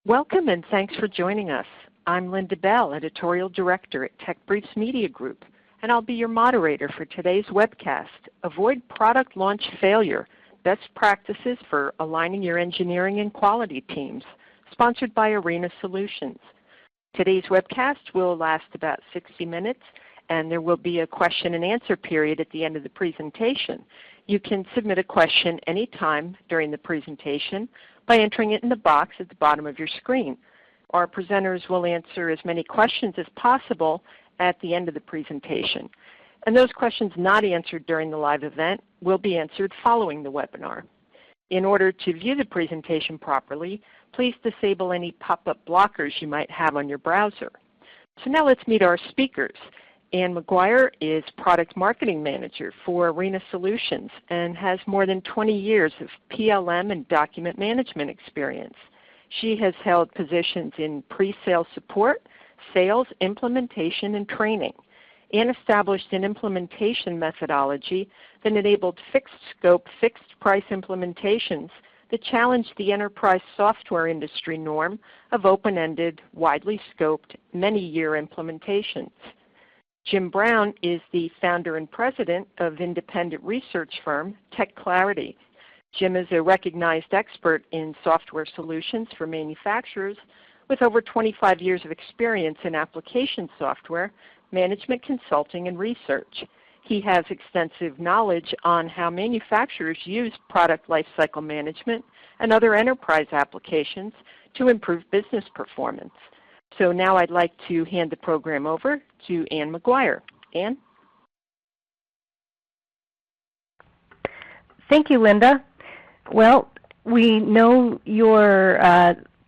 Welcome and thanks for joining us. I'm Linda Bell, Editorial Director at TechBriefs Media Group, and I'll be your moderator for today's webcast, Avoid Product Launch Failure, Best Practices for Aligning Your Engineering and Quality Teams, sponsored by Arena Solutions. Today's webcast will last about 60 minutes, and there will be a question and answer period at the end of the presentation. You can submit a question anytime during the presentation by entering it in the box at the bottom of your screen. Our presenters will answer as many questions as possible at the end of the presentation. And those questions not answered during the live event will be answered following the webinar. In order to view the presentation properly, please disable any pop-up blockers you might have on your browser. So now let's meet our speakers. Ann McGuire is Product Marketing Manager for Arena Solutions and has more than 20 years of PLM and document management experience. She has held positions in pre-sale support, sales, implementation, and training. Ann established an implementation methodology that enabled fixed-scope, fixed-price implementations that challenged the enterprise software industry norm of open-ended, widely scoped, many-year implementations. Jim Brown is the founder and president of independent research firm TechClarity. Jim is a recognized expert in software solutions for manufacturers with over 25 years of experience in application software, management consulting, and research. He has extensive knowledge on how manufacturers use product lifecycle management and other enterprise applications to improve business performance. So now I'd like to hand the program over to Ann McGuire. Ann? Thank you, Linda. Well, we know your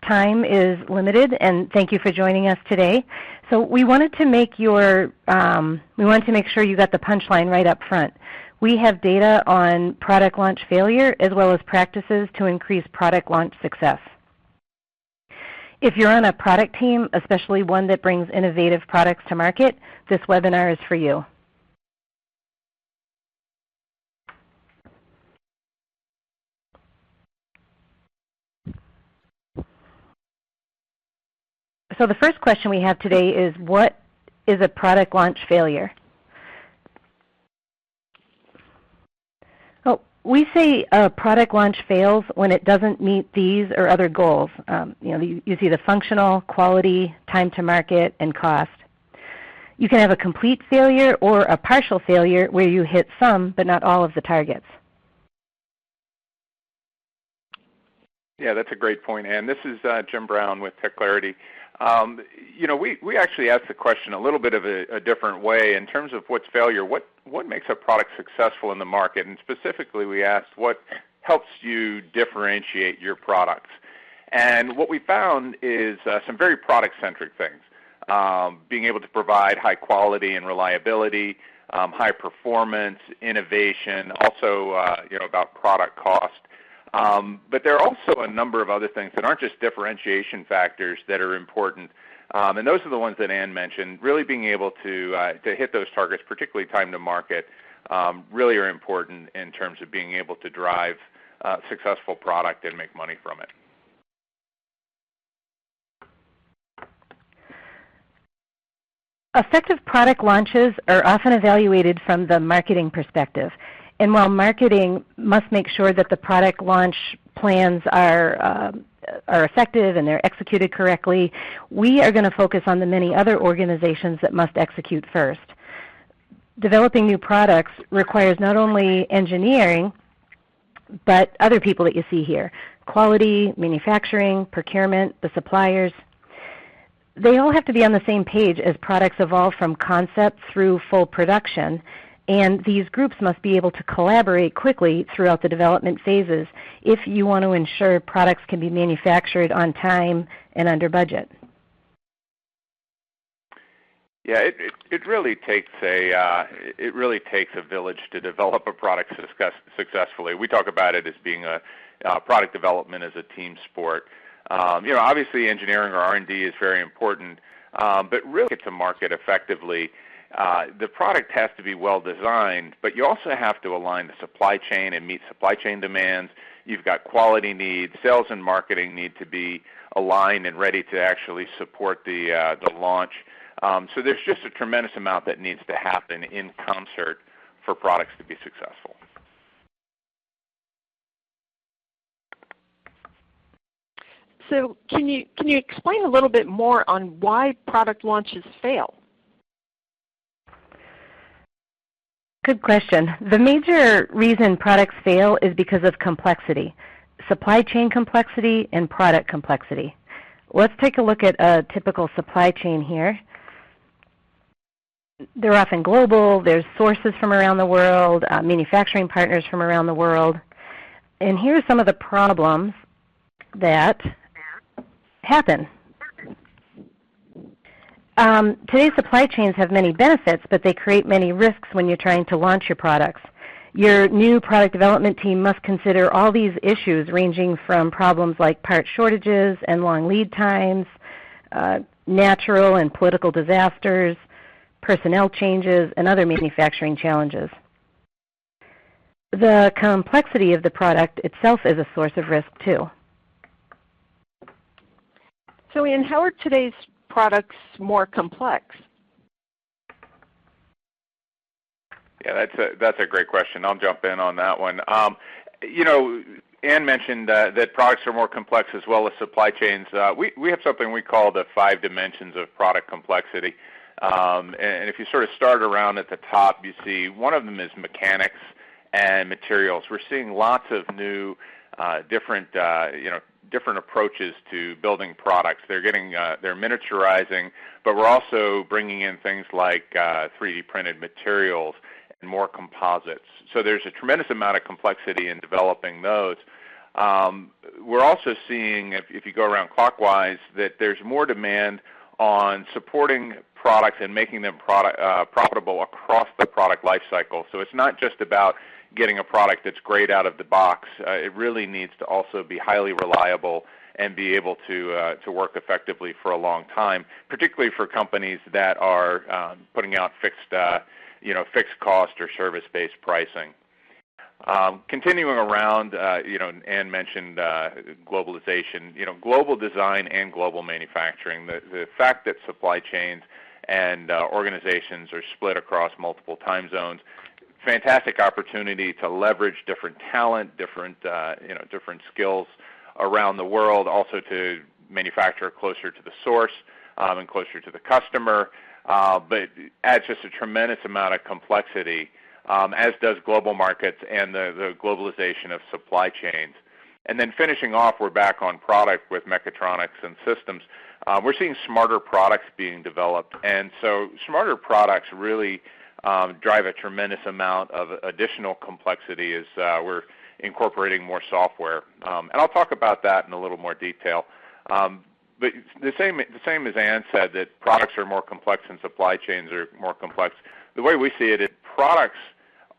time is limited, and thank you for joining us today. So we wanted to make sure you got the punchline right up front. We have data on product launch failure as well as practices to increase product launch success. If you're on a product team, especially one that brings innovative products to market, this webinar is for you. So the first question we have today is, what is a product launch failure? Well, we say a product launch fails when it doesn't meet these or other goals. You see the functional, quality, time to market, and cost. You can have a complete failure or a partial failure where you hit some but not all of the targets. Yeah, that's a great point, Ann. This is Jim Brown with TechClarity. We actually asked the question a little bit of a different way in terms of what's failure. What makes a product successful in the market? And specifically, we asked what helps you differentiate your products. And what we found is some very product-centric things. Being able to provide high quality and reliability, high performance, innovation, also about product cost. But there are also a number of other things that aren't just differentiation factors that are important. And those are the ones that Ann mentioned. Really being able to hit those targets, particularly time to market, really are important in terms of being able to drive a successful product and make money from it. Effective product launches are often evaluated from the marketing perspective. And while marketing must make sure that the product launch plans are effective and they're executed correctly, we are going to focus on the many other organizations that must execute first. Developing new products requires not only engineering, but other people that you see here: quality, manufacturing, procurement, the suppliers. They all have to be on the same page as products evolve from concept through full production. And these groups must be able to collaborate quickly throughout the development phases if you want to ensure products can be manufactured on time and under budget. Yeah, it really takes a village to develop a product successfully. We talk about it as being a product development as a team sport. Obviously engineering or R&D is very important, but really get to market effectively. The product has to be well designed, but you also have to align the supply chain and meet supply chain demands. You've got quality needs. Sales and marketing need to be aligned and ready to actually support the launch. So there's just a tremendous amount that needs to happen in concert for products to be successful. So can you explain a little bit more on why product launches fail? Good question. The major reason products fail is because of complexity, supply chain complexity and product complexity. Let's take a look at a typical supply chain here. They're often global. There's sources from around the world, manufacturing partners from around the world. And here are some of the problems that happen. Today's supply chains have many benefits, but they create many risks when you're trying to launch your products. Your new product development team must consider all these issues, ranging from problems like part shortages and long lead times, natural and political disasters, personnel changes, and other manufacturing challenges. The complexity of the product itself is a source of risk too. So Ann, how are today's products more complex? Yeah, that's a great question. I'll jump in on that one. Ann mentioned that products are more complex as well as supply chains. We have something we call the 5 dimensions of product complexity. And if you sort of start around at the top, you see one of them is mechanics and materials. We're seeing lots of new different approaches to building products. They're miniaturizing, but we're also bringing in things like 3D printed materials and more composites. So there's a tremendous amount of complexity in developing those. We're also seeing, if you go around clockwise, that there's more demand on supporting products and making them profitable across the product life cycle. So it's not just about getting a product that's great out of the box. It really needs to also be highly reliable and be able to work effectively for a long time, particularly for companies that are putting out fixed cost or service-based pricing. Continuing around, Ann mentioned globalization. Global design and global manufacturing. The fact that supply chains and organizations are split across multiple time zones, fantastic opportunity to leverage different talent, different skills around the world, also to manufacture closer to the source and closer to the customer, but adds just a tremendous amount of complexity, as does global markets and the globalization of supply chains. And then finishing off, we're back on product with mechatronics and systems. We're seeing smarter products being developed, and so smarter products really drive a tremendous amount of additional complexity as we're incorporating more software. And I'll talk about that in a little more detail. But the same as Ann said, that products are more complex and supply chains are more complex. The way we see it is products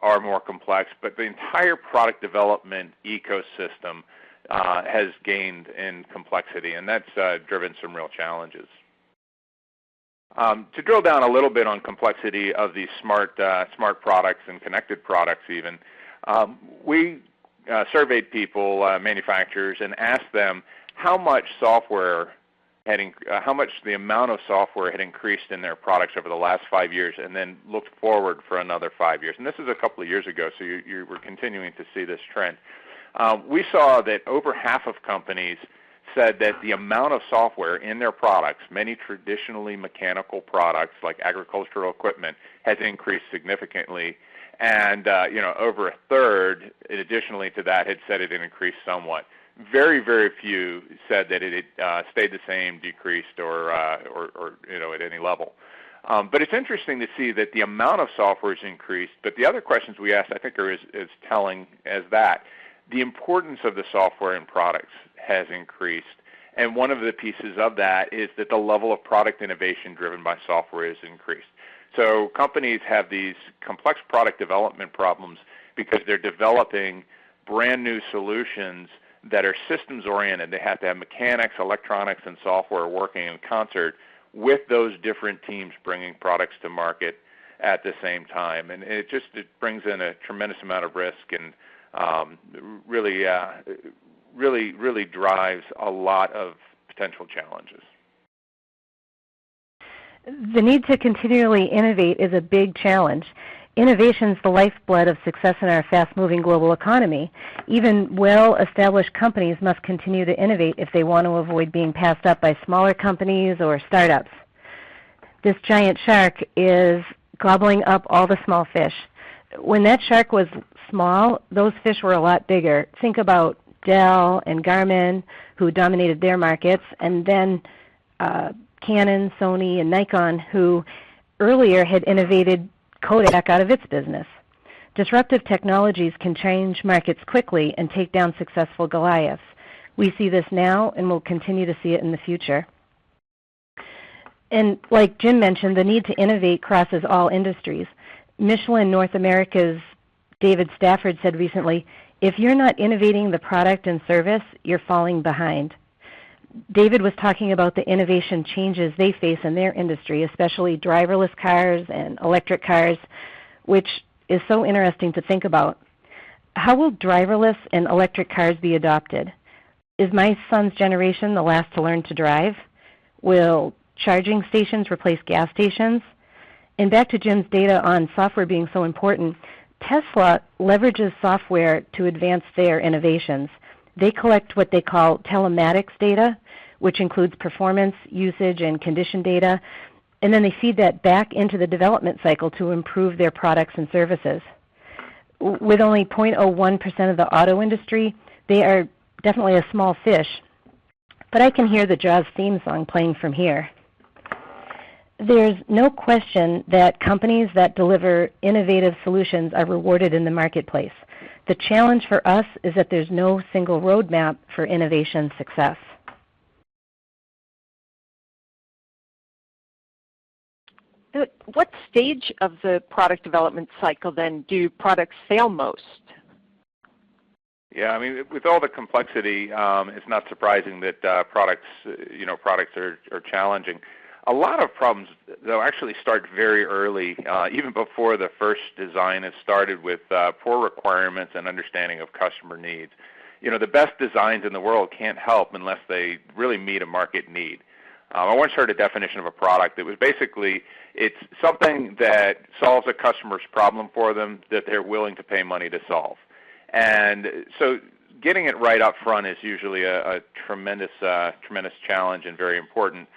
are more complex, but the entire product development ecosystem has gained in complexity, and that's driven some real challenges. To drill down a little bit on complexity of these smart products and connected products even, we surveyed people, manufacturers, and asked them how much the amount of software had increased in their products over the last 5 years, and then looked forward for another 5 years. And this is a couple of years ago, so you were continuing to see this trend. We saw that over half of companies said that the amount of software in their products, many traditionally mechanical products like agricultural equipment, has increased significantly. And over a third, additionally to that, had said it had increased somewhat. Very, very few said that it had stayed the same, decreased, or at any level. But it's interesting to see that the amount of software has increased. But the other questions we asked, I think, are as telling as that. The importance of the software in products has increased. And one of the pieces of that is that the level of product innovation driven by software has increased. So companies have these complex product development problems because they're developing brand new solutions that are systems oriented. They have to have mechanics, electronics, and software working in concert with those different teams bringing products to market at the same time. And it brings in a tremendous amount of risk and really drives a lot of potential challenges. The need to continually innovate is a big challenge. Innovation is the lifeblood of success in our fast-moving global economy. Even well-established companies must continue to innovate if they want to avoid being passed up by smaller companies or startups. This giant shark is gobbling up all the small fish. When that shark was small, those fish were a lot bigger. Think about Dell and Garmin, who dominated their markets, and then Canon, Sony, and Nikon, who earlier had innovated Kodak out of its business. Disruptive technologies can change markets quickly and take down successful Goliaths. We see this now and will continue to see it in the future. And like Jim mentioned, the need to innovate crosses all industries. Michelin North America's David Stafford said recently, "If you're not innovating the product and service, you're falling behind." David was talking about the innovation changes they face in their industry, especially driverless cars and electric cars, which is so interesting to think about. How will driverless and electric cars be adopted? Is my son's generation the last to learn to drive? Will charging stations replace gas stations? And back to Jim's data on software being so important, Tesla leverages software to advance their innovations. They collect what they call telematics data, which includes performance, usage, and condition data, and then they feed that back into the development cycle to improve their products and services. With only 0.01% of the auto industry, they are definitely a small fish, but I can hear the Jaws theme song playing from here. There's no question that companies that deliver innovative solutions are rewarded in the marketplace. The challenge for us is that there's no single roadmap for innovation success. What stage of the product development cycle then do products fail most? Yeah, I mean, with all the complexity, it's not surprising that products are challenging. A lot of problems, though, actually start very early, even before the first design is started, with poor requirements and understanding of customer needs. The best designs in the world can't help unless they really meet a market need. I once heard a definition of a product that was basically, it's something that solves a customer's problem for them that they're willing to pay money to solve. And so getting it right up front is usually a tremendous challenge and very important.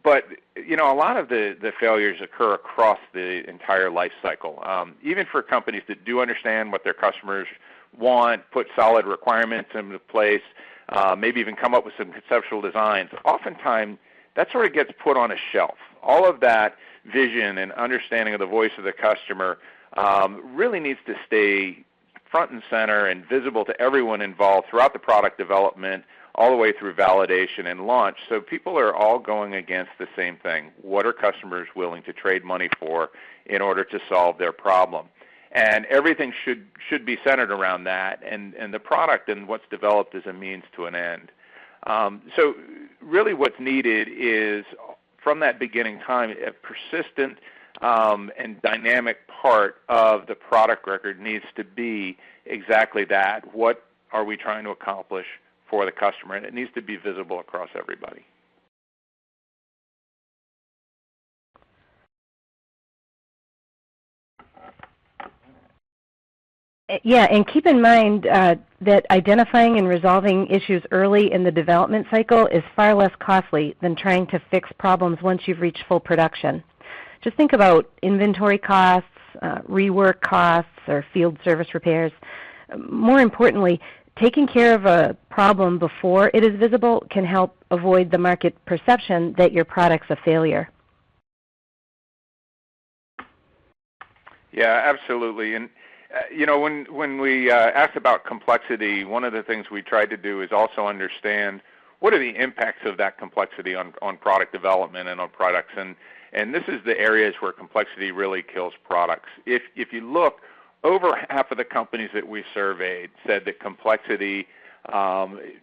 But a lot of the failures occur across the entire life cycle. Even for companies that do understand what their customers want, put solid requirements into place, maybe even come up with some conceptual designs, oftentimes that sort of gets put on a shelf. All of that vision and understanding of the voice of the customer really needs to stay front and center and visible to everyone involved throughout the product development, all the way through validation and launch. So people are all going against the same thing. What are customers willing to trade money for in order to solve their problem? And everything should be centered around that, and the product and what's developed is a means to an end. So really what's needed is, from that beginning time, a persistent and dynamic part of the product record needs to be exactly that. What are we trying to accomplish for the customer? And it needs to be visible across everybody. Yeah, and keep in mind that identifying and resolving issues early in the development cycle is far less costly than trying to fix problems once you've reached full production. Just think about inventory costs, rework costs, or field service repairs. More importantly, taking care of a problem before it is visible can help avoid the market perception that your product's a failure. Yeah, absolutely. And when we asked about complexity, one of the things we tried to do is also understand what are the impacts of that complexity on product development and on products. And this is the areas where complexity really kills products. If you look, over half of the companies that we surveyed said that complexity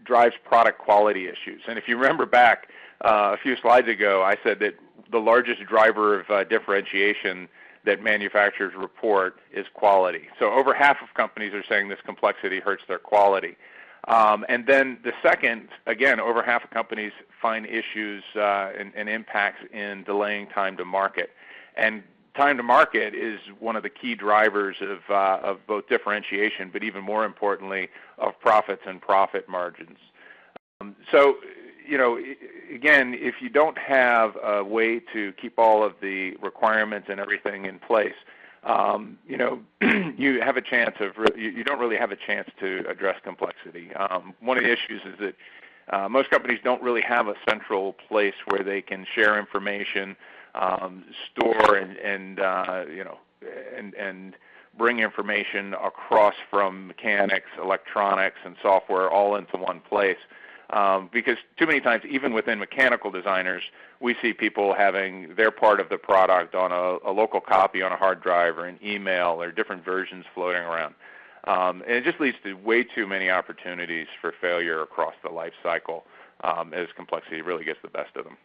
drives product quality issues. And if you remember back a few slides ago, I said that the largest driver of differentiation that manufacturers report is quality. So over half of companies are saying this complexity hurts their quality. And then the second, again, over half of companies find issues and impacts in delaying time to market. And time to market is one of the key drivers of both differentiation, but even more importantly, of profits and profit margins. So, again, if you don't have a way to keep all of the requirements and everything in place, you have a chance you don't really have a chance to address complexity. One of the issues is that most companies don't really have a central place where they can share information, store and bring information across from mechanics, electronics, and software all into one place. Because too many times, even within mechanical designers, we see people having their part of the product on a local copy on a hard drive or an email or different versions floating around. And it just leads to way too many opportunities for failure across the life cycle as complexity really gets the best of them.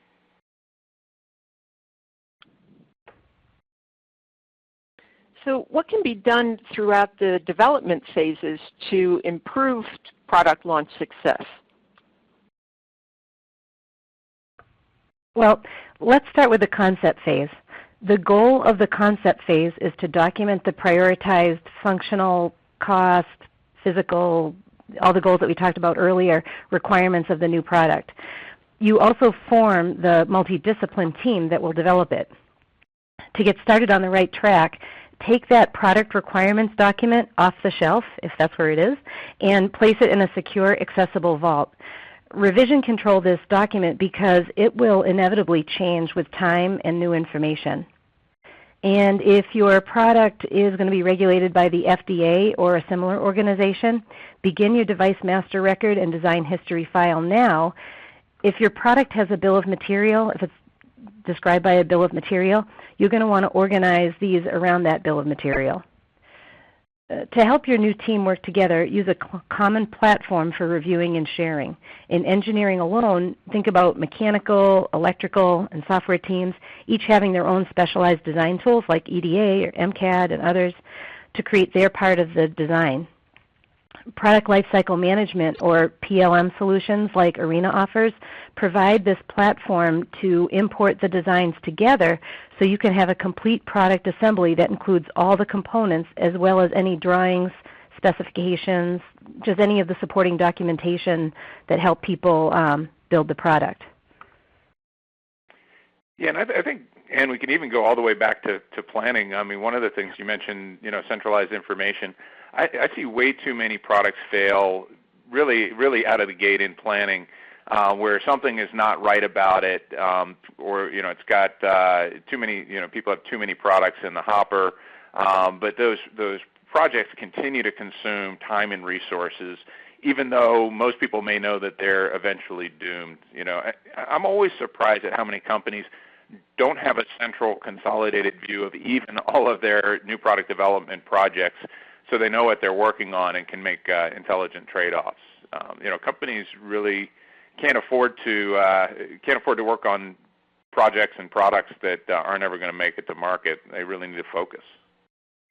So what can be done throughout the development phases to improve product launch success? Well, let's start with the concept phase. The goal of the concept phase is to document the prioritized functional, cost, physical, all the goals that we talked about earlier, requirements of the new product. You also form the multidiscipline team that will develop it. To get started on the right track, take that product requirements document off the shelf, if that's where it is, and place it in a secure, accessible vault. Revision control this document because it will inevitably change with time and new information. And if your product is going to be regulated by the FDA or a similar organization, begin your device master record and design history file now. If your product has a bill of material, if it's described by a bill of material, you're going to want to organize these around that bill of material. To help your new team work together, use a common platform for reviewing and sharing. In engineering alone, think about mechanical, electrical, and software teams, each having their own specialized design tools like EDA or MCAD and others to create their part of the design. Product lifecycle management, or PLM solutions like Arena offers, provide this platform to import the designs together so you can have a complete product assembly that includes all the components as well as any drawings, specifications, just any of the supporting documentation that help people build the product. Yeah, and I think, and we can even go all the way back to planning. I mean, one of the things you mentioned, centralized information. I see way too many products fail really out of the gate in planning, where something is not right about it, or it's got too many. People have too many products in the hopper, but those projects continue to consume time and resources, even though most people may know that they're eventually doomed. I'm always surprised at how many companies don't have a central consolidated view of even all of their new product development projects, so they know what they're working on and can make intelligent trade-offs. Companies really can't afford to work on projects and products that aren't ever going to make it to market. They really need to focus.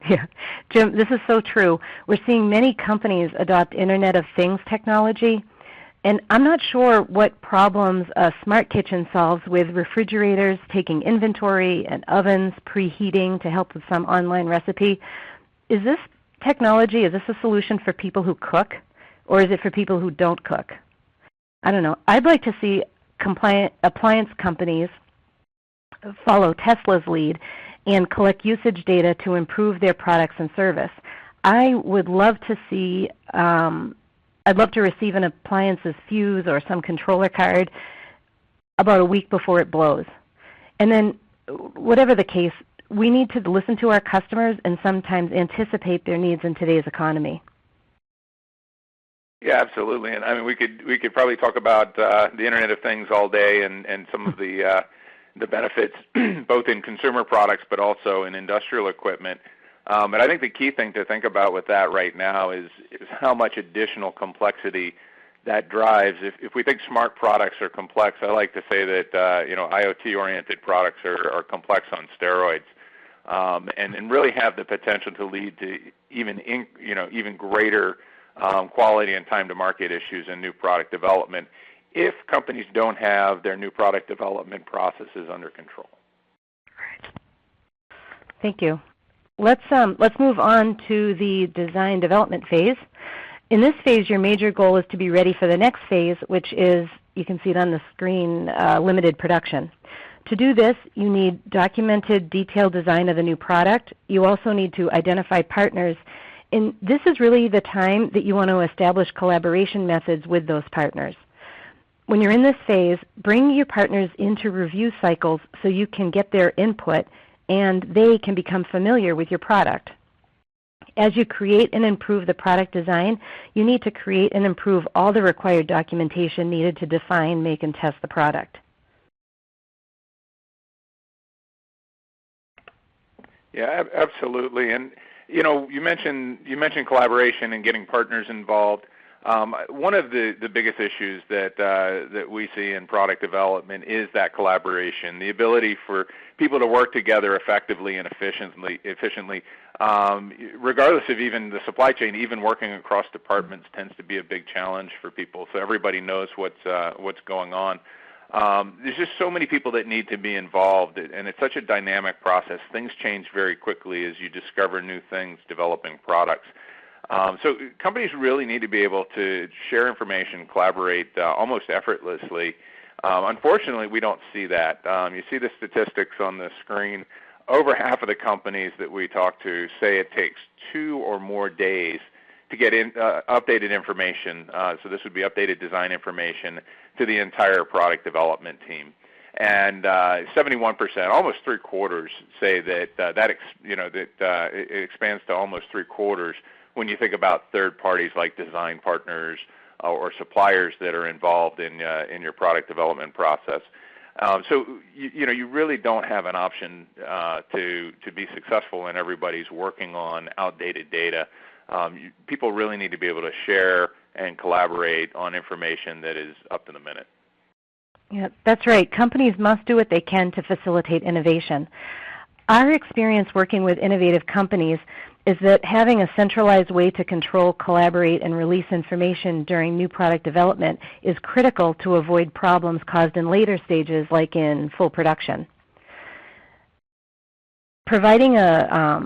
Yeah, Jim, this is so true. We're seeing many companies adopt Internet of Things technology, and I'm not sure what problems a smart kitchen solves with refrigerators taking inventory and ovens preheating to help with some online recipe. Is this technology, is this a solution for people who cook, or is it for people who don't cook? I don't know. I'd like to see appliance companies follow Tesla's lead and collect usage data to improve their products and service. I would love to see, I'd love to receive an appliance's fuse or some controller card about a week before it blows. And then, whatever the case, we need to listen to our customers and sometimes anticipate their needs in today's economy. Yeah, absolutely. And I mean, we could probably talk about the Internet of Things all day and some of the benefits, both in consumer products but also in industrial equipment. But I think the key thing to think about with that right now is how much additional complexity that drives. If we think smart products are complex, I like to say that IoT-oriented products are complex on steroids. and really have the potential to lead to even greater quality and time to market issues in new product development if companies don't have their new product development processes under control. Thank you. Let's move on to the design development phase. In this phase, your major goal is to be ready for the next phase, which is, you can see it on the screen, limited production. To do this, you need documented, detailed design of the new product. You also need to identify partners. And this is really the time that you want to establish collaboration methods with those partners. When you're in this phase, bring your partners into review cycles so you can get their input and they can become familiar with your product. As you create and improve the product design, you need to create and improve all the required documentation needed to define, make, and test the product. Yeah, absolutely. And you mentioned collaboration and getting partners involved. One of the biggest issues that we see in product development is that collaboration, the ability for people to work together effectively and efficiently. Regardless of even the supply chain, even working across departments tends to be a big challenge for people. So everybody knows what's going on. There's just so many people that need to be involved, and it's such a dynamic process. Things change very quickly as you discover new things developing products. So companies really need to be able to share information, collaborate almost effortlessly. Unfortunately, we don't see that. You see the statistics on the screen. Over half of the companies that we talk to say it takes 2 or more days to get updated information. So this would be updated design information to the entire product development team. And 71%, almost 3/4, say that it expands to almost 3/4 when you think about third parties like design partners or suppliers that are involved in your product development process. So you really don't have an option to be successful when everybody's working on outdated data. People really need to be able to share and collaborate on information that is up to the minute. Yeah, that's right. Companies must do what they can to facilitate innovation. Our experience working with innovative companies is that having a centralized way to control, collaborate, and release information during new product development is critical to avoid problems caused in later stages, like in full production. Providing a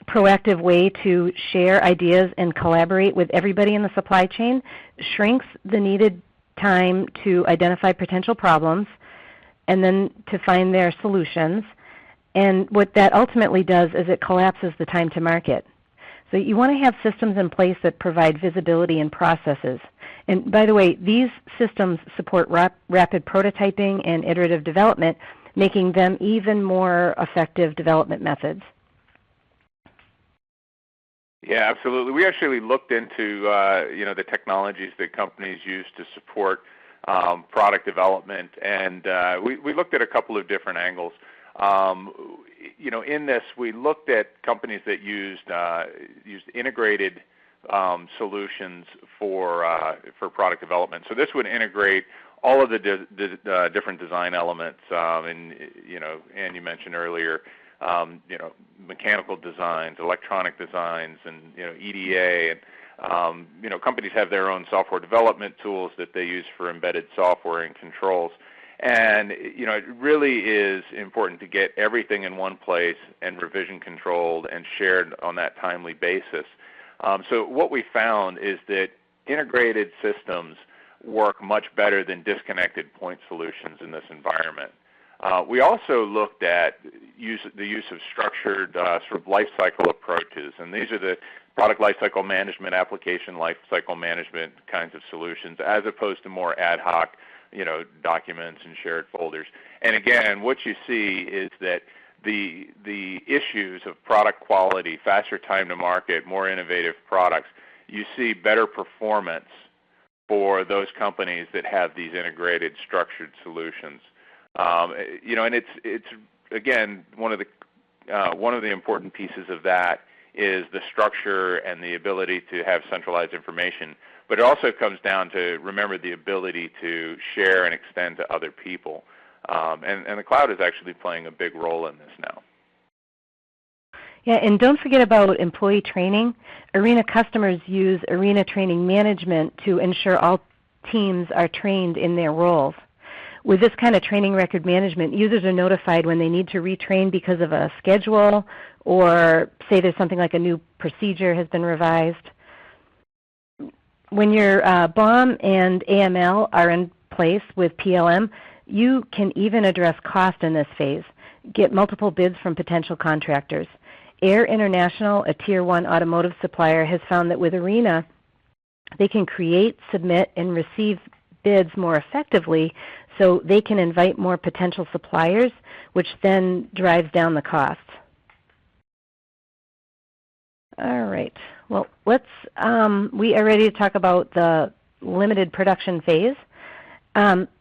proactive way to share ideas and collaborate with everybody in the supply chain shrinks the needed time to identify potential problems and then to find their solutions. And what that ultimately does is it collapses the time to market. So you want to have systems in place that provide visibility in processes. And by the way, these systems support rapid prototyping and iterative development, making them even more effective development methods. Yeah, absolutely. We actually looked into the technologies that companies use to support product development, and we looked at a couple of different angles. In this, we looked at companies that used integrated solutions for product development. So this would integrate all of the different design elements, and you mentioned earlier, mechanical designs, electronic designs, and EDA, and companies have their own software development tools that they use for embedded software and controls. And it really is important to get everything in one place and revision controlled and shared on that timely basis. So what we found is that integrated systems work much better than disconnected point solutions in this environment. We also looked at the use of structured sort of lifecycle approaches, and these are the product lifecycle management, application lifecycle management kinds of solutions, as opposed to more ad hoc documents and shared folders. And again, what you see is that the issues of product quality, faster time to market, more innovative products, you see better performance for those companies that have these integrated structured solutions. And it's again, one of the important pieces of that is the structure and the ability to have centralized information. But it also comes down to, remember, the ability to share and extend to other people. And the cloud is actually playing a big role in this now. Yeah, and don't forget about employee training. Arena customers use Arena Training Management to ensure all teams are trained in their roles. With this kind of training record management, users are notified when they need to retrain because of a schedule, or say there's something like a new procedure has been revised. When your BOM and AML are in place with PLM, you can even address cost in this phase. Get multiple bids from potential contractors. Air International, a Tier 1 automotive supplier, has found that with Arena, they can create, submit, and receive bids more effectively so they can invite more potential suppliers, which then drives down the costs. All right. Well, we are ready to talk about the limited production phase.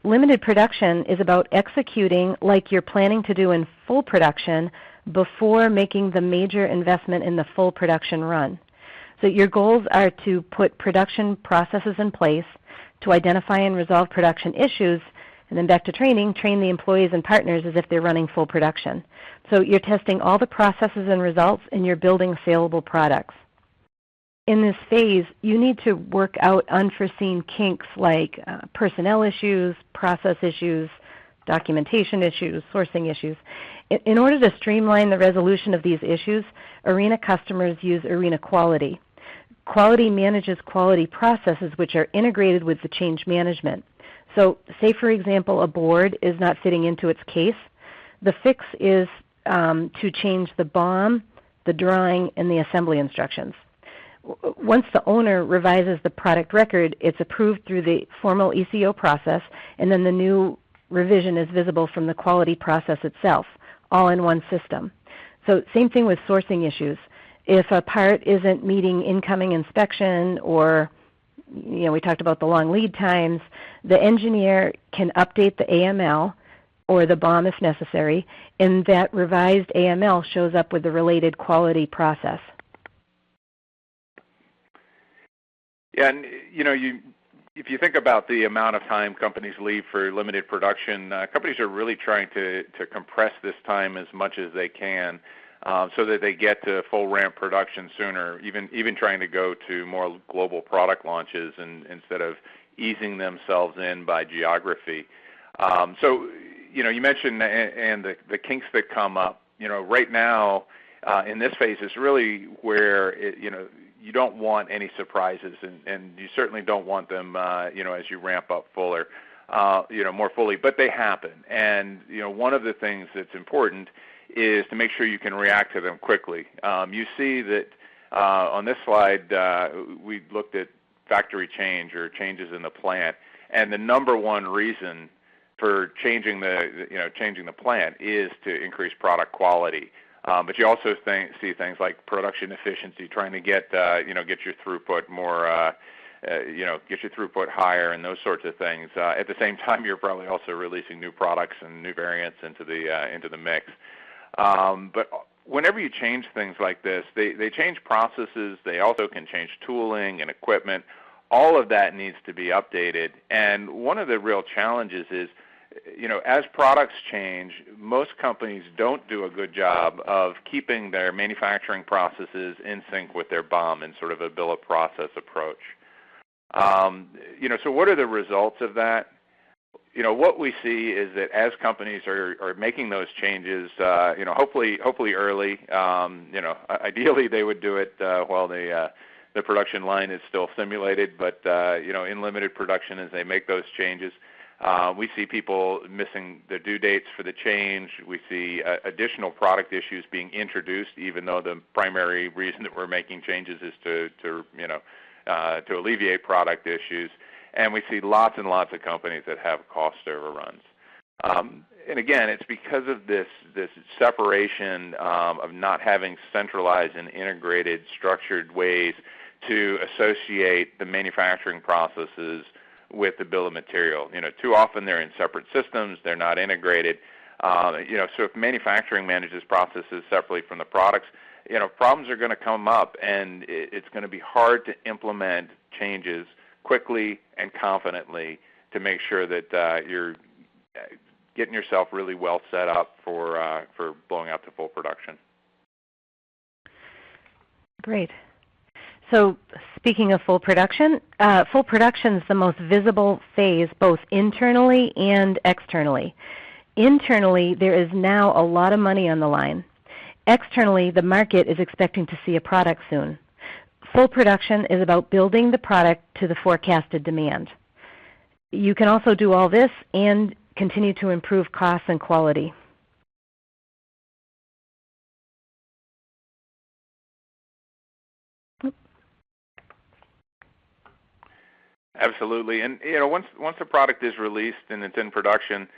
Limited production is about executing like you're planning to do in full production before making the major investment in the full production run. So your goals are to put production processes in place to identify and resolve production issues, and then back to training, train the employees and partners as if they're running full production. So you're testing all the processes and results, and you're building saleable products. In this phase, you need to work out unforeseen kinks like personnel issues, process issues, documentation issues, sourcing issues. In order to streamline the resolution of these issues, Arena customers use Arena Quality. Quality manages quality processes which are integrated with the change management. So say, for example, a board is not fitting into its case. The fix is to change the BOM, the drawing, and the assembly instructions. Once the owner revises the product record, it's approved through the formal ECO process, and then the new revision is visible from the quality process itself, all in one system. So same thing with sourcing issues. If a part isn't meeting incoming inspection, or we talked about the long lead times, the engineer can update the AML or the BOM if necessary, and that revised AML shows up with the related quality process. Yeah, and if you think about the amount of time companies leave for limited production, companies are really trying to compress this time as much as they can so that they get to full ramp production sooner, even trying to go to more global product launches instead of easing themselves in by geography. So, you mentioned, and the kinks that come up, right now in this phase is really where, you don't want any surprises, and you certainly don't want them, as you ramp up fuller, more fully, but they happen. And, one of the things that's important is to make sure you can react to them quickly. You see that on this slide, we looked at factory change or changes in the plant, and the number one reason for changing the plant is to increase product quality. But you also see things like production efficiency, trying to get your throughput more, get your throughput higher, and those sorts of things. At the same time, you're probably also releasing new products and new variants into the mix. But whenever you change things like this, they change processes. They also can change tooling and equipment. All of that needs to be updated. And one of the real challenges is, as products change, most companies don't do a good job of keeping their manufacturing processes in sync with their BOM in sort of a bill of process approach. So what are the results of that? What we see is that as companies are making those changes, hopefully early, ideally they would do it while the production line is still simulated, but in limited production as they make those changes. We see people missing the due dates for the change. We see additional product issues being introduced, even though the primary reason that we're making changes is to alleviate product issues. And we see lots and lots of companies that have cost overruns. And again, it's because of this separation of not having centralized and integrated, structured ways to associate the manufacturing processes with the bill of material. Too often they're in separate systems. They're not integrated. So if manufacturing manages processes separately from the products, problems are going to come up, and it's going to be hard to implement changes quickly and confidently to make sure that you're getting yourself really well set up for blowing out to full production. Great. So speaking of full production is the most visible phase both internally and externally. Internally, there is now a lot of money on the line. Externally, the market is expecting to see a product soon. Full production is about building the product to the forecasted demand. You can also do all this and continue to improve costs and quality. Absolutely, and once the product is released and it's in production,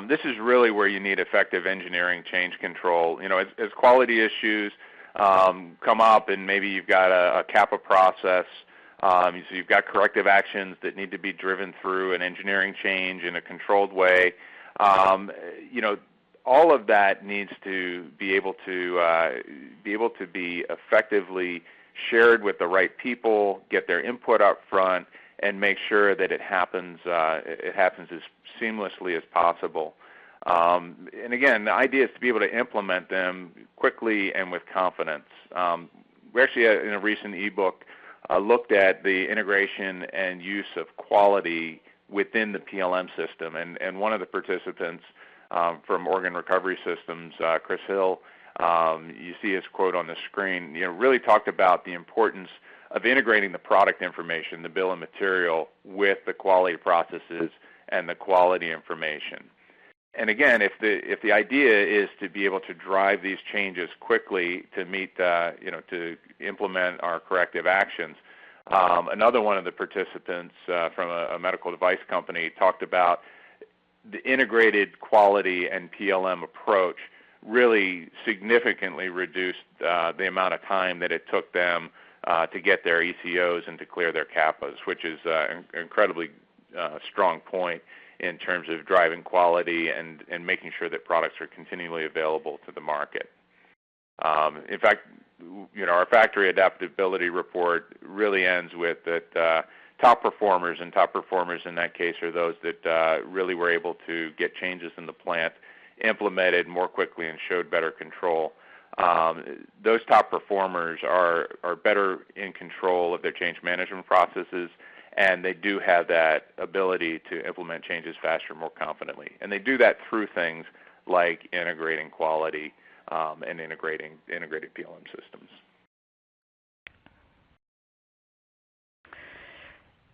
this is really where you need effective engineering change control. As quality issues come up, and maybe you've got a CAPA process, so you've got corrective actions that need to be driven through an engineering change in a controlled way. All of that needs to be able to be effectively shared with the right people, get their input up front, and make sure that it happens as seamlessly as possible. And again, the idea is to be able to implement them quickly and with confidence. We actually, in a recent ebook, looked at the integration and use of quality within the PLM system. And one of the participants from Organ Recovery Systems, Chris Hill, you see his quote on the screen, really talked about the importance of integrating the product information, the bill of material, with the quality processes and the quality information. And again, if the idea is to be able to drive these changes quickly to meet, to implement our corrective actions, another one of the participants from a medical device company talked about the integrated quality and PLM approach really significantly reduced the amount of time that it took them to get their ECOs and to clear their CAPAs, which is an incredibly strong point in terms of driving quality and making sure that products are continually available to the market. In fact, our factory adaptability report really ends with that top performers in that case are those that really were able to get changes in the plant implemented more quickly and showed better control. Those top performers are better in control of their change management processes, and they do have that ability to implement changes faster, more confidently. And they do that through things like integrating quality and integrated PLM systems.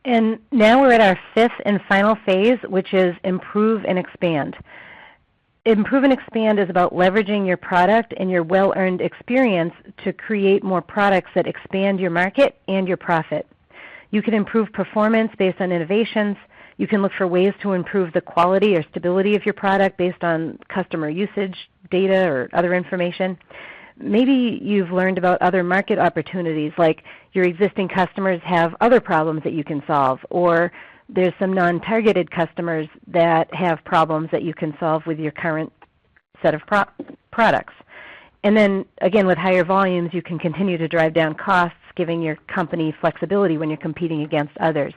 And now we're at our fifth and final phase, which is improve and expand. Improve and expand is about leveraging your product and your well-earned experience to create more products that expand your market and your profit. You can improve performance based on innovations. You can look for ways to improve the quality or stability of your product based on customer usage, data, or other information. Maybe you've learned about other market opportunities, like your existing customers have other problems that you can solve, or there's some non-targeted customers that have problems that you can solve with your current set of products. And then, again, with higher volumes, you can continue to drive down costs, giving your company flexibility when you're competing against others.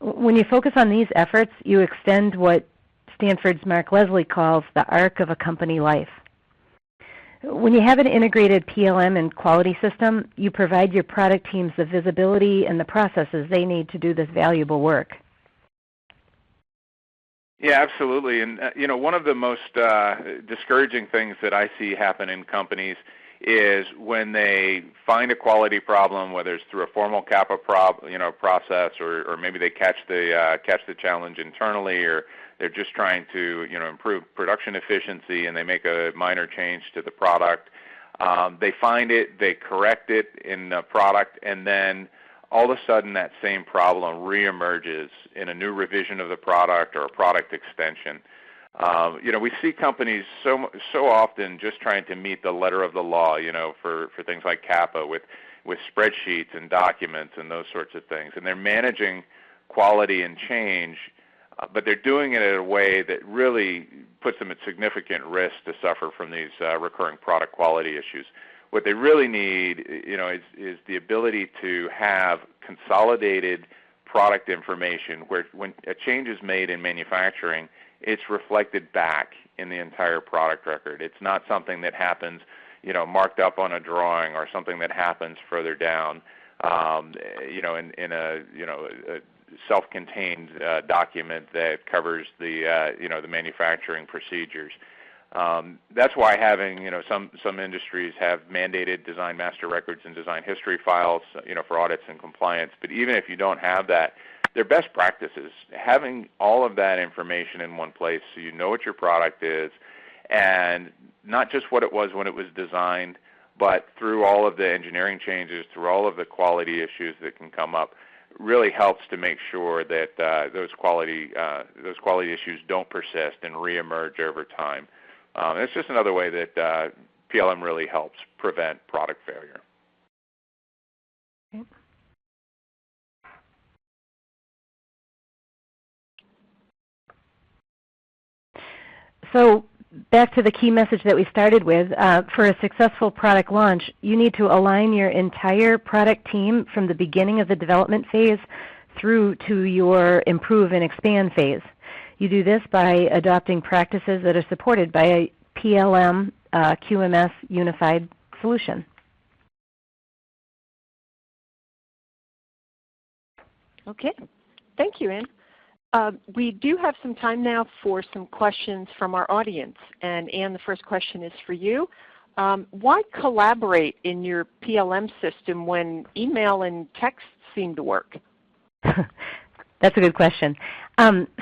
When you focus on these efforts, you extend what Stanford's Mark Leslie calls the arc of a company life. When you have an integrated PLM and quality system, you provide your product teams the visibility and the processes they need to do this valuable work. Yeah, absolutely. And one of the most discouraging things that I see happen in companies is when they find a quality problem, whether it's through a formal CAPA process, or maybe they catch the challenge internally, or they're just trying to improve production efficiency, and they make a minor change to the product. They find it, they correct it in the product, and then all of a sudden that same problem reemerges in a new revision of the product or a product extension. We see companies so often just trying to meet the letter of the law, for things like CAPA with spreadsheets and documents and those sorts of things. And they're managing quality and change, but they're doing it in a way that really puts them at significant risk to suffer from these recurring product quality issues. What they really need, is the ability to have consolidated product information where when a change is made in manufacturing, it's reflected back in the entire product record. It's not something that happens, marked up on a drawing or something that happens further down, in a self-contained document that covers the the manufacturing procedures. That's why having some industries have mandated design master records and design history files for audits and compliance. But even if you don't have that, they're best practices. Having all of that information in one place so you know what your product is, and not just what it was when it was designed, but through all of the engineering changes, through all of the quality issues that can come up, really helps to make sure that those quality issues don't persist and reemerge over time. It's just another way that PLM really helps prevent product failure. Okay. So back to the key message that we started with, for a successful product launch, you need to align your entire product team from the beginning of the development phase through to your improve and expand phase. You do this by adopting practices that are supported by a PLM QMS unified solution. Okay. Thank you, Ann. We do have some time now for some questions from our audience. And Ann, the first question is for you. Why collaborate in your PLM system when email and text seem to work? That's a good question.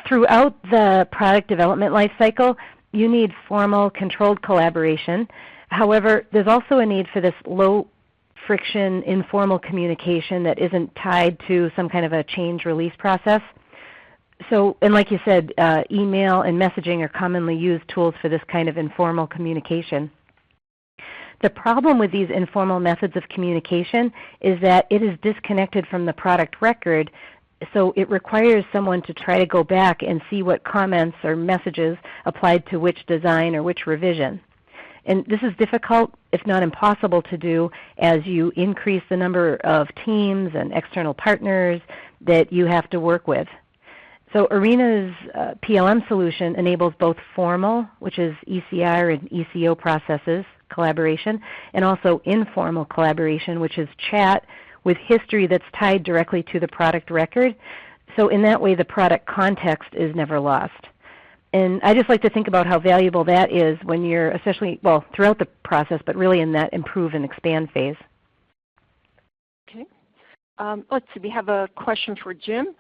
Throughout the product development lifecycle, you need formal, controlled collaboration. However, there's also a need for this low-friction, informal communication that isn't tied to some kind of a change release process. So, and like you said, email and messaging are commonly used tools for this kind of informal communication. The problem with these informal methods of communication is that it is disconnected from the product record, so it requires someone to try to go back and see what comments or messages applied to which design or which revision. And this is difficult, if not impossible, to do as you increase the number of teams and external partners that you have to work with. So Arena's PLM solution enables both formal, which is ECR and ECO processes, collaboration, and also informal collaboration, which is chat with history that's tied directly to the product record. So in that way, the product context is never lost. And I just like to think about how valuable that is when you're, especially, well, throughout the process, but really in that improve and expand phase. Okay. Let's see, we have a question for Jim.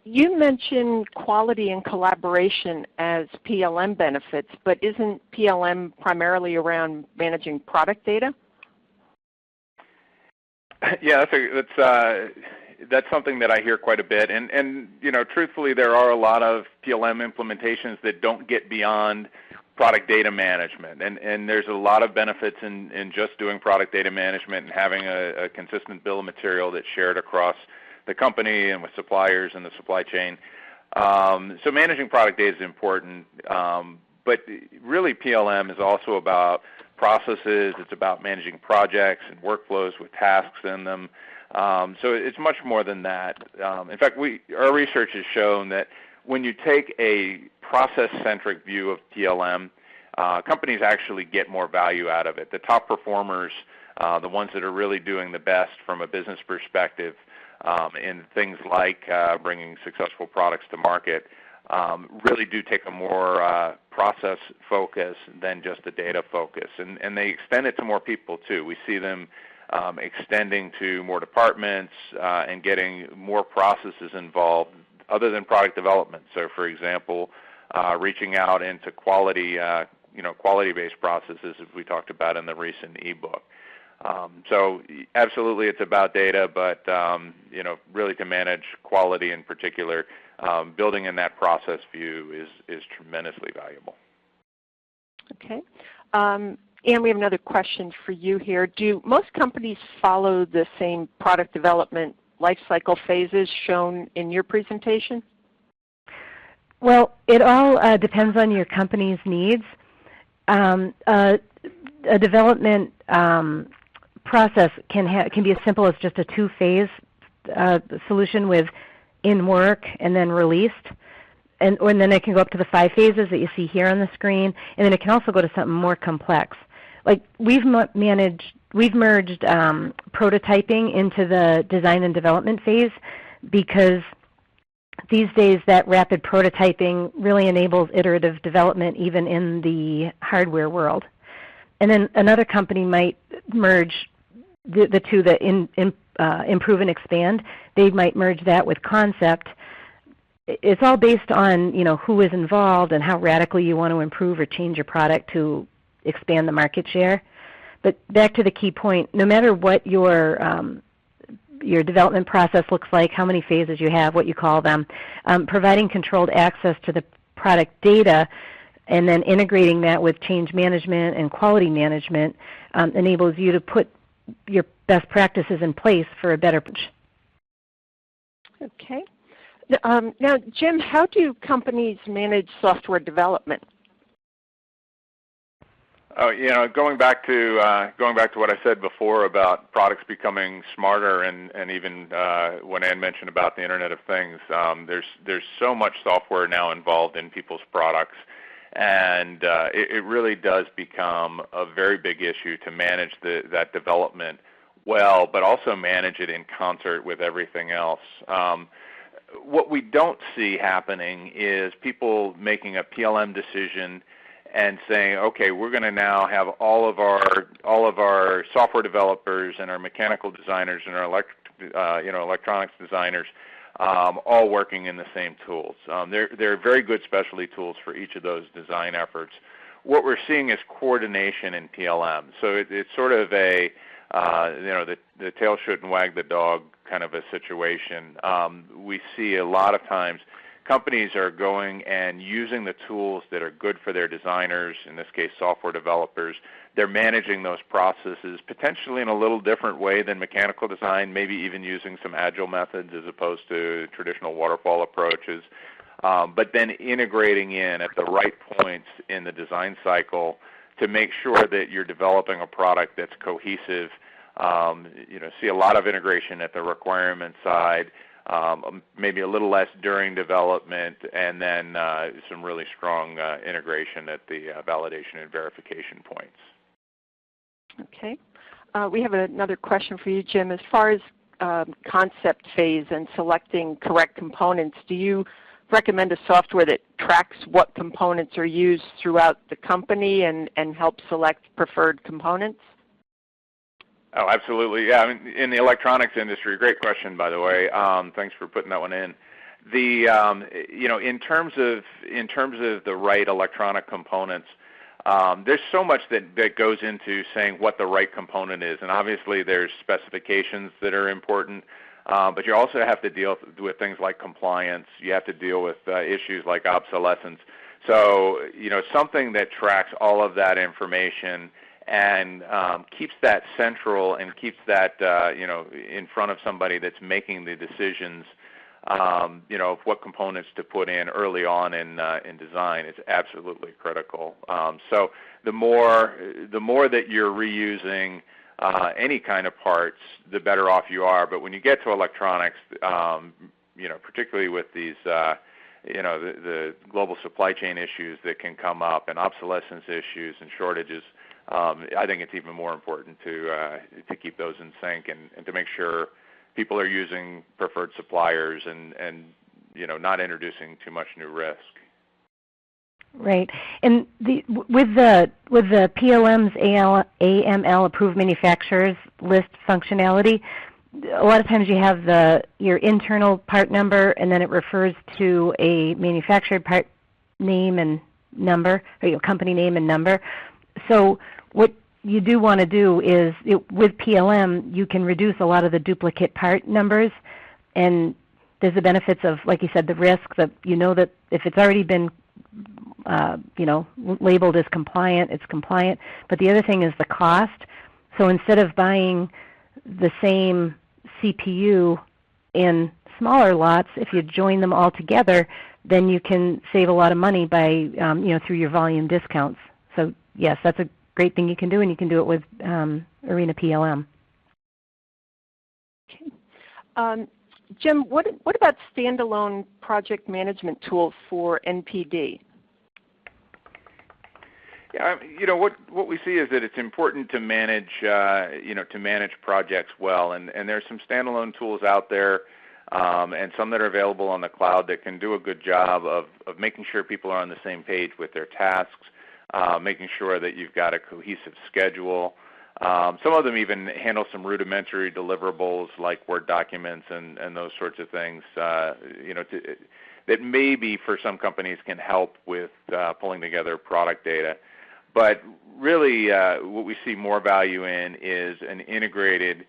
You mentioned quality and collaboration as PLM benefits, but isn't PLM primarily around managing product data? Yeah, that's something that I hear quite a bit. And truthfully, there are a lot of PLM implementations that don't get beyond product data management. And there's a lot of benefits in just doing product data management and having a consistent bill of material that's shared across the company and with suppliers and the supply chain. So managing product data is important, but really PLM is also about processes. It's about managing projects and workflows with tasks in them. So it's much more than that. In fact, our research has shown that when you take a process-centric view of PLM, companies actually get more value out of it. The top performers, the ones that are really doing the best from a business perspective, in things like bringing successful products to market, really do take a more process focus than just a data focus. And they extend it to more people too. We see them extending to more departments and getting more processes involved other than product development. So for example, reaching out into quality-based processes, as we talked about in the recent ebook. So absolutely it's about data, but really to manage quality in particular, building in that process view is tremendously valuable. Okay. Ann, we have another question for you here. Do most companies follow the same product development lifecycle phases shown in your presentation? Well, it all depends on your company's needs. A development process can be as simple as just a two-phase solution with in work and then released. And then it can go up to the 5 phases that you see here on the screen. And then it can also go to something more complex. like we've merged prototyping into the design and development phase, because these days that rapid prototyping really enables iterative development even in the hardware world. And then another company might merge the two, that improve and expand. They might merge that with concept. It's all based on who is involved and how radically you want to improve or change your product to expand the market share. But back to the key point, no matter what your development process looks like, how many phases you have, what you call them, providing controlled access to the product data and then integrating that with change management and quality management enables you to put your best practices in place for a better approach. Okay. Now, Jim, how do companies manage software development? Oh, going back to what I said before about products becoming smarter, and even when Ann mentioned about the Internet of Things, there's so much software now involved in people's products, and it really does become a very big issue to manage that development well, but also manage it in concert with everything else. What we don't see happening is people making a PLM decision and saying, okay, we're going to now have all of our software developers and our mechanical designers and our electronics designers all working in the same tools. There are very good specialty tools for each of those design efforts. What we're seeing is coordination in PLM. So it's sort of a the tail shouldn't wag the dog kind of a situation. We see a lot of times companies are going and using the tools that are good for their designers, in this case software developers. They're managing those processes potentially in a little different way than mechanical design, maybe even using some agile methods as opposed to traditional waterfall approaches, but then integrating in at the right points in the design cycle to make sure that you're developing a product that's cohesive. See a lot of integration at the requirement side, maybe a little less during development, and then some really strong integration at the validation and verification points. Okay. We have another question for you, Jim. As far as concept phase and selecting correct components, do you recommend a software that tracks what components are used throughout the company and helps select preferred components? Oh, absolutely. Yeah, I mean, in the electronics industry, great question, by the way. Thanks for putting that one in. In terms of the right electronic components, there's so much that goes into saying what the right component is, and obviously there's specifications that are important, but you also have to deal with things like compliance. You have to deal with issues like obsolescence. So, something that tracks all of that information and keeps that central and keeps that in front of somebody that's making the decisions, of what components to put in early on in design is absolutely critical. So the more that you're reusing any kind of parts, the better off you are. But when you get to electronics, particularly with these the global supply chain issues that can come up and obsolescence issues and shortages, I think it's even more important to keep those in sync and to make sure people are using preferred suppliers and not introducing too much new risk. Right, and with the PLM's AML approved manufacturers list functionality, a lot of times you have your internal part number, and then it refers to a manufactured part name and number, or your company name and number. So what you do want to do is, with PLM, you can reduce a lot of the duplicate part numbers, and there's the benefits of, like you said, the risk that that if it's already been labeled as compliant, it's compliant. But the other thing is the cost. So instead of buying the same CPU in smaller lots, if you join them all together, then you can save a lot of money by through your volume discounts. So yes, that's a great thing you can do, and you can do it with Arena PLM. Okay. Jim, what about standalone project management tools for NPD? Yeah, what we see is that it's important to manage to manage projects well, and there's some standalone tools out there, and some that are available on the cloud that can do a good job of making sure people are on the same page with their tasks, making sure that you've got a cohesive schedule. Some of them even handle some rudimentary deliverables like Word documents and those sorts of things, that maybe for some companies can help with pulling together product data. But really what we see more value in is an integrated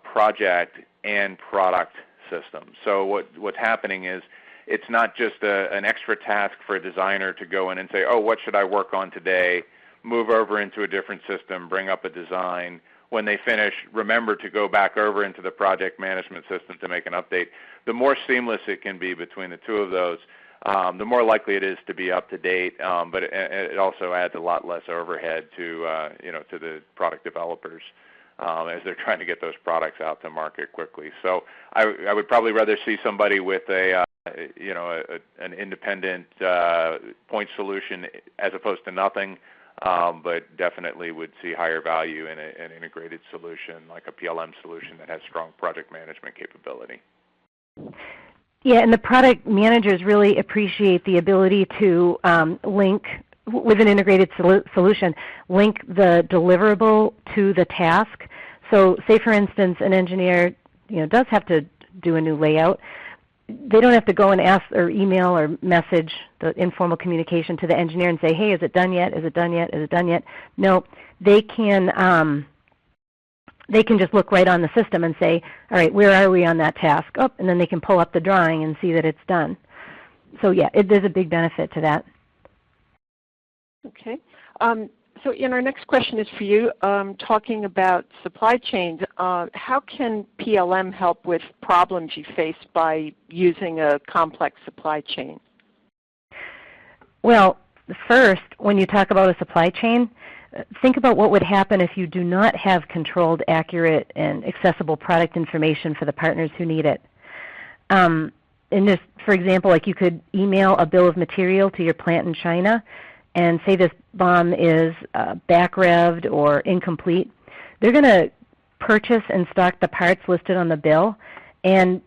project and product system. So what's happening is it's not just an extra task for a designer to go in and say, oh, what should I work on today? Move over into a different system, bring up a design. When they finish, remember to go back over into the project management system to make an update. The more seamless it can be between the two of those, the more likely it is to be up to date, but it also adds a lot less overhead to the product developers as they're trying to get those products out to market quickly. So I would probably rather see somebody with an independent point solution as opposed to nothing, but definitely would see higher value in an integrated solution like a PLM solution that has strong project management capability. Yeah, and the product managers really appreciate the ability to link, with an integrated solution, link the deliverable to the task. So say, for instance, an engineer does have to do a new layout. They don't have to go and ask or email or message the informal communication to the engineer and say, hey, is it done yet? Is it done yet? Is it done yet? No, they can just look right on the system and say, all right, where are we on that task? Oh, and then they can pull up the drawing and see that it's done. So yeah, there's a big benefit to that. Okay. So our next question is for you, talking about supply chains. How can PLM help with problems you face by using a complex supply chain? Well, first, when you talk about a supply chain, think about what would happen if you do not have controlled, accurate, and accessible product information for the partners who need it. In this, for example, like you could email a bill of material to your plant in China and say this BOM is back-revved or incomplete. They're going to purchase and stock the parts listed on the bill, and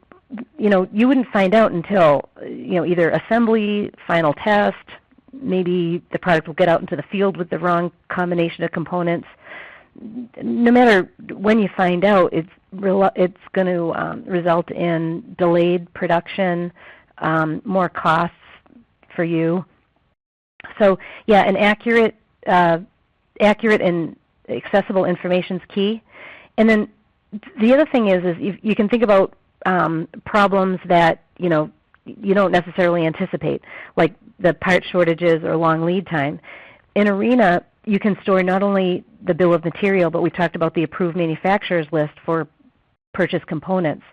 you wouldn't find out until either assembly, final test, maybe the product will get out into the field with the wrong combination of components. No matter when you find out, it's going to result in delayed production, more costs for you. So yeah, an accurate and accessible information is key. And then the other thing is you can think about problems that you don't necessarily anticipate, like the part shortages or long lead time. In Arena, you can store not only the bill of material, but we talked about the approved manufacturers list for purchased components.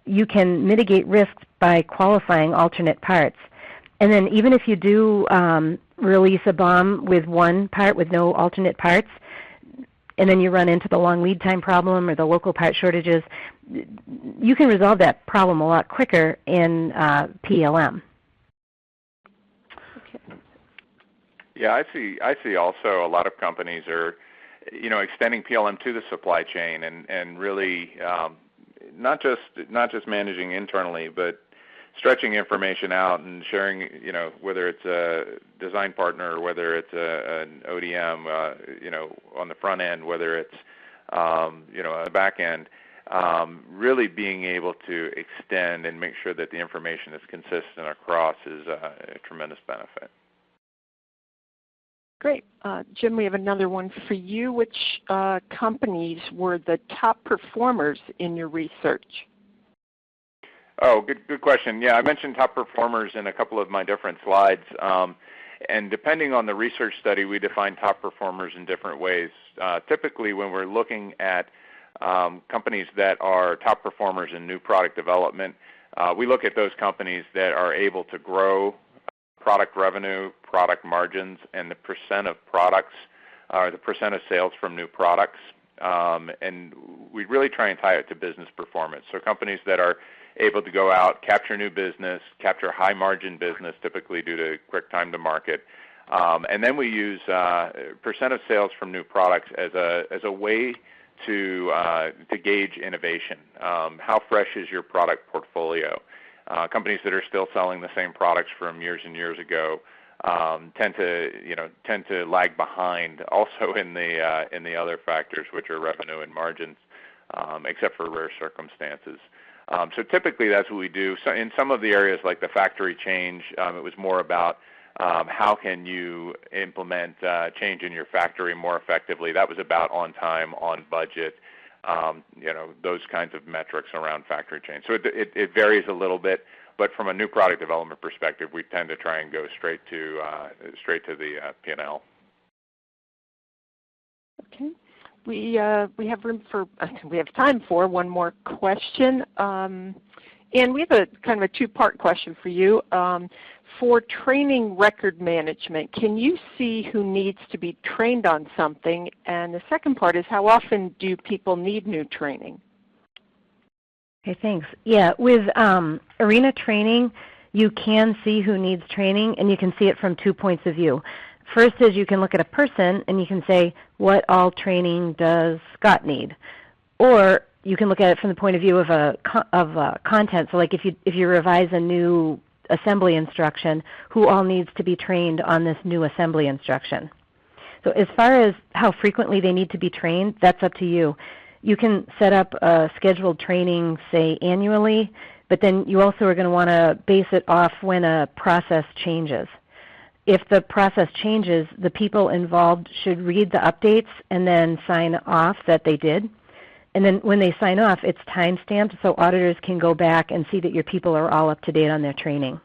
You can mitigate risks by qualifying alternate parts. And then even if you do release a BOM with one part with no alternate parts, and then you run into the long lead time problem or the local part shortages, you can resolve that problem a lot quicker in PLM. Okay. Yeah, I see also a lot of companies are, extending PLM to the supply chain and really not just managing internally, but stretching information out and sharing, whether it's a design partner or whether it's an ODM, on the front end, whether it's, on the back end, really being able to extend and make sure that the information is consistent across is a tremendous benefit. Great. Jim, we have another one for you. Which companies were the top performers in your research? Oh, good question. Yeah, I mentioned top performers in a couple of my different slides. And depending on the research study, we define top performers in different ways. Typically, when we're looking at companies that are top performers in new product development, we look at those companies that are able to grow product revenue, product margins, and the percent of products, or the percent of sales from new products. And we really try and tie it to business performance. So companies that are able to go out, capture new business, capture high margin business, typically due to quick time to market, And then we use percent of sales from new products as a way to gauge innovation. How fresh is your product portfolio? Companies that are still selling the same products from years and years ago tend to lag behind also in the other factors, which are revenue and margins, except for rare circumstances. So typically that's what we do. So in some of the areas like the factory change, it was more about how can you implement change in your factory more effectively. That was about on time, on budget, those kinds of metrics around factory change. So it varies a little bit, but from a new product development perspective, we tend to try and go straight to the P&L. Okay. We have time for one more question, and we have a kind of a two-part question for you. For training record management, can you see who needs to be trained on something? And the second part is, how often do people need new training? Okay, thanks. Yeah, with arena training, you can see who needs training, and you can see it from 2 points of view. First is you can look at a person and you can say, what all training does Scott need? Or you can look at it from the point of view of content. So like if you revise a new assembly instruction, who all needs to be trained on this new assembly instruction? So as far as how frequently they need to be trained, that's up to you. You can set up a scheduled training, say, annually, but then you also are going to want to base it off when a process changes. If the process changes, the people involved should read the updates and then sign off that they did. And then when they sign off, it's time-stamped so auditors can go back and see that your people are all up to date on their training.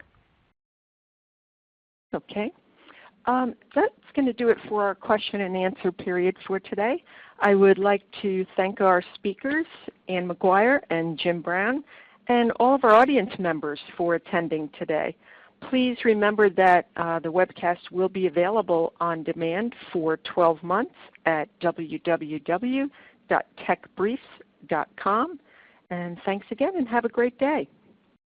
Okay. That's going to do it for our question and answer period for today. I would like to thank our speakers, Ann McGuire and Jim Brown, and all of our audience members for attending today. Please remember that the webcast will be available on demand for 12 months at www.techbriefs.com. And thanks again and have a great day.